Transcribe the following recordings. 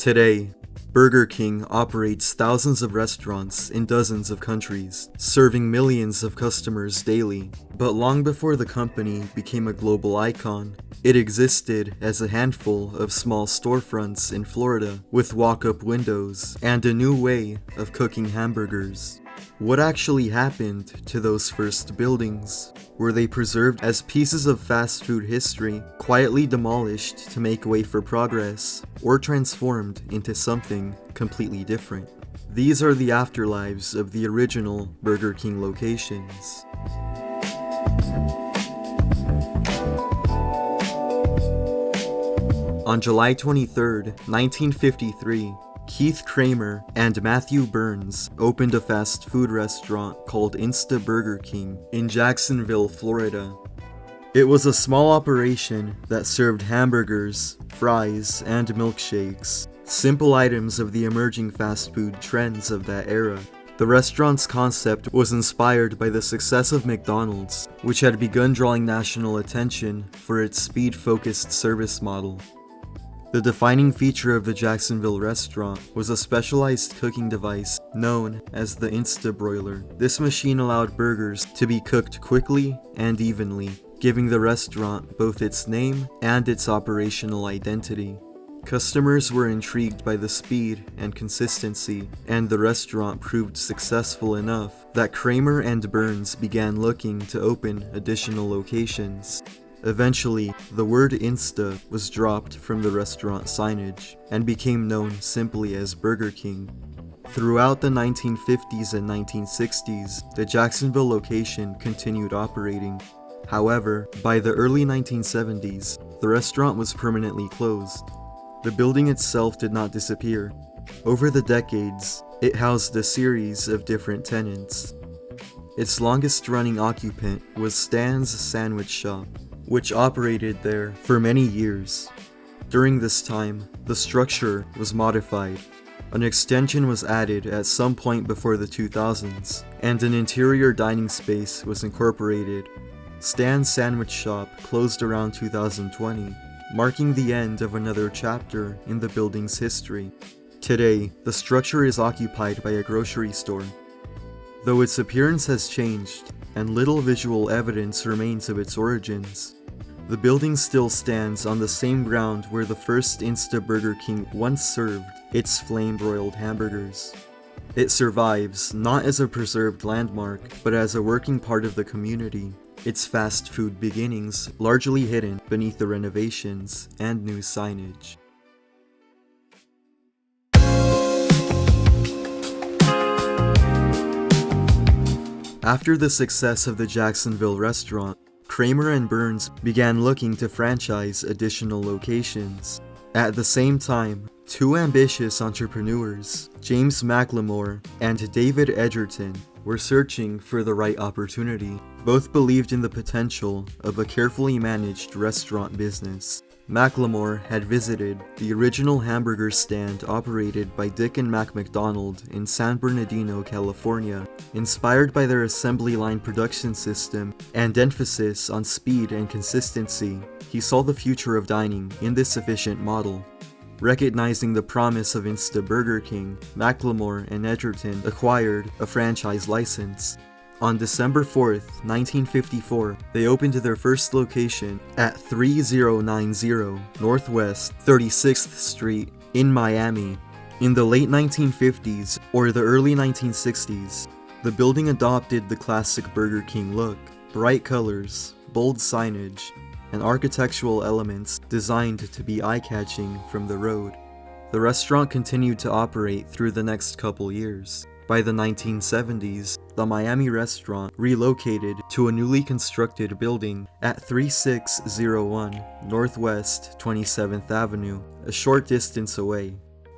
Today, Burger King operates thousands of restaurants in dozens of countries, serving millions of customers daily. But long before the company became a global icon, it existed as a handful of small storefronts in Florida with walk-up windows and a new way of cooking hamburgers. What actually happened to those first buildings? Were they preserved as pieces of fast food history, quietly demolished to make way for progress, or transformed into something completely different? These are the afterlives of the original Burger King locations. On July 23, 1953, Keith Kramer and Matthew Burns opened a fast food restaurant called Insta Burger King in Jacksonville, Florida. It was a small operation that served hamburgers, fries, and milkshakes, simple items of the emerging fast food trends of that era. The restaurant's concept was inspired by the success of McDonald's, which had begun drawing national attention for its speed-focused service model. The defining feature of the Jacksonville restaurant was a specialized cooking device known as the Instabroiler. This machine allowed burgers to be cooked quickly and evenly, giving the restaurant both its name and its operational identity. Customers were intrigued by the speed and consistency, and the restaurant proved successful enough that Kramer and Burns began looking to open additional locations. Eventually, the word Insta was dropped from the restaurant signage and became known simply as Burger King. Throughout the 1950s and 1960s, the Jacksonville location continued operating. However, by the early 1970s, the restaurant was permanently closed. The building itself did not disappear. Over the decades, it housed a series of different tenants. Its longest-running occupant was Stan's Sandwich Shop, which operated there for many years. During this time, the structure was modified. An extension was added at some point before the 2000s, and an interior dining space was incorporated. Stan's Sandwich Shop closed around 2020, marking the end of another chapter in the building's history. Today, the structure is occupied by a grocery store. Though its appearance has changed, and little visual evidence remains of its origins, the building still stands on the same ground where the first Insta Burger King once served its flame-broiled hamburgers. It survives not as a preserved landmark, but as a working part of the community, its fast food beginnings largely hidden beneath the renovations and new signage. After the success of the Jacksonville restaurant, Kramer and Burns began looking to franchise additional locations. At the same time, two ambitious entrepreneurs, James McLemore and David Edgerton, were searching for the right opportunity. Both believed in the potential of a carefully managed restaurant business. McLemore had visited the original hamburger stand operated by Dick and Mac McDonald in San Bernardino, California. Inspired by their assembly line production system and emphasis on speed and consistency, he saw the future of dining in this efficient model. Recognizing the promise of Insta Burger King, McLemore and Edgerton acquired a franchise license. On December 4th, 1954, they opened their first location at 3090 Northwest 36th Street in Miami. In the late 1950s or the early 1960s, the building adopted the classic Burger King look, bright colors, bold signage, and architectural elements designed to be eye-catching from the road. The restaurant continued to operate through the next couple years. By the 1970s, the Miami restaurant relocated to a newly constructed building at 3601 Northwest 27th Avenue, a short distance away.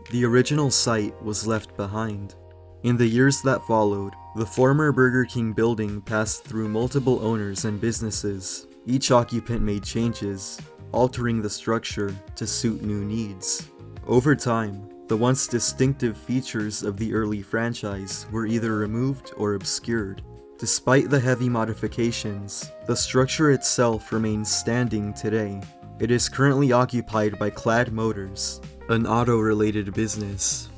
The original site was left behind. In the years that followed, the former Burger King building passed through multiple owners and businesses. Each occupant made changes, altering the structure to suit new needs. Over time, the once distinctive features of the early franchise were either removed or obscured. Despite the heavy modifications, the structure itself remains standing today. It is currently occupied by Clad Motors, an auto-related business.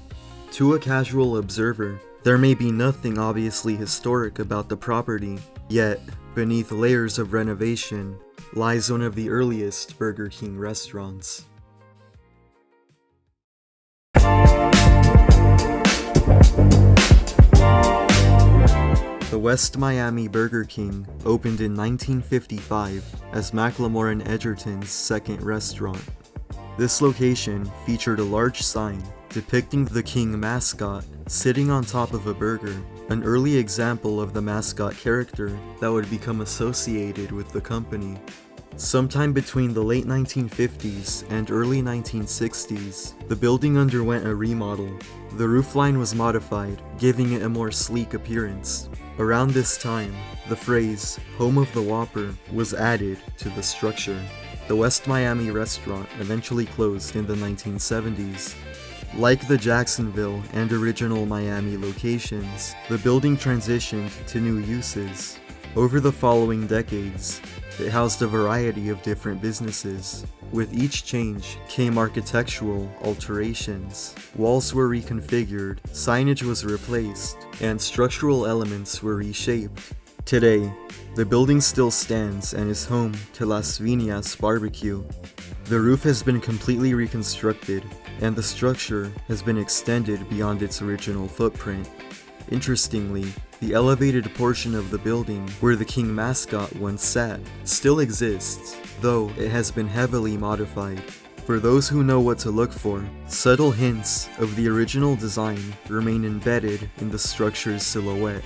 To a casual observer, there may be nothing obviously historic about the property, yet, beneath layers of renovation, lies one of the earliest Burger King restaurants. The West Miami Burger King opened in 1955 as McLemore and Edgerton's second restaurant. This location featured a large sign depicting the King mascot sitting on top of a burger, an early example of the mascot character that would become associated with the company. Sometime between the late 1950s and early 1960s, the building underwent a remodel. The roofline was modified, giving it a more sleek appearance. Around this time, the phrase, "Home of the Whopper," was added to the structure. The West Miami restaurant eventually closed in the 1970s. Like the Jacksonville and original Miami locations, the building transitioned to new uses. Over the following decades, it housed a variety of different businesses. With each change came architectural alterations. Walls were reconfigured, signage was replaced, and structural elements were reshaped. Today, the building still stands and is home to Las Viñas Barbecue. The roof has been completely reconstructed, and the structure has been extended beyond its original footprint. Interestingly, the elevated portion of the building where the King mascot once sat still exists, though it has been heavily modified. For those who know what to look for, subtle hints of the original design remain embedded in the structure's silhouette.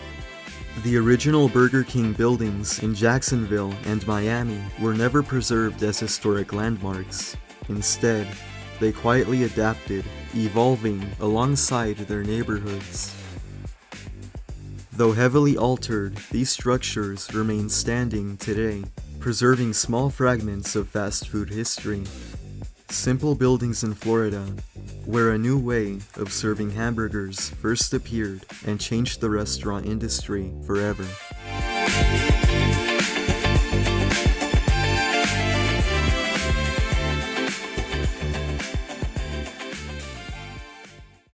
The original Burger King buildings in Jacksonville and Miami were never preserved as historic landmarks. Instead, they quietly adapted, evolving alongside their neighborhoods. Though heavily altered, these structures remain standing today, preserving small fragments of fast food history. Simple buildings in Florida, where a new way of serving hamburgers first appeared and changed the restaurant industry forever.